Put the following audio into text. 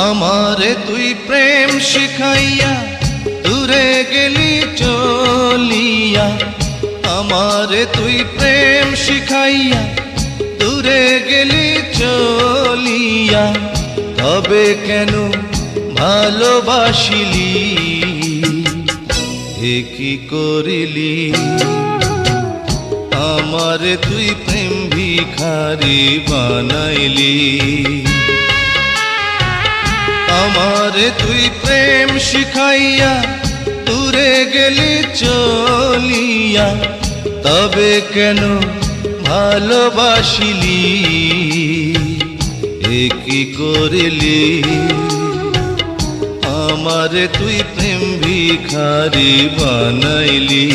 আমারে তুই প্রেম শিখাইয়া দূরে গেলি চলিয়া, আমারে তুই প্রেম শিখাইয়া দূরে গেলি চলিয়া, তবে কেন ভালোবাসিলি, এ কি করিলি? আমারে তুই প্রেম ভিখারি বানাইলি, আমারে তুই প্রেম শিখাইয়া দূরে গেলি চলিয়া, তবে কেন ভালোবাসিলি, এ কি করিলি? আমারে তুই প্রেম ভিখারি বানাইলি।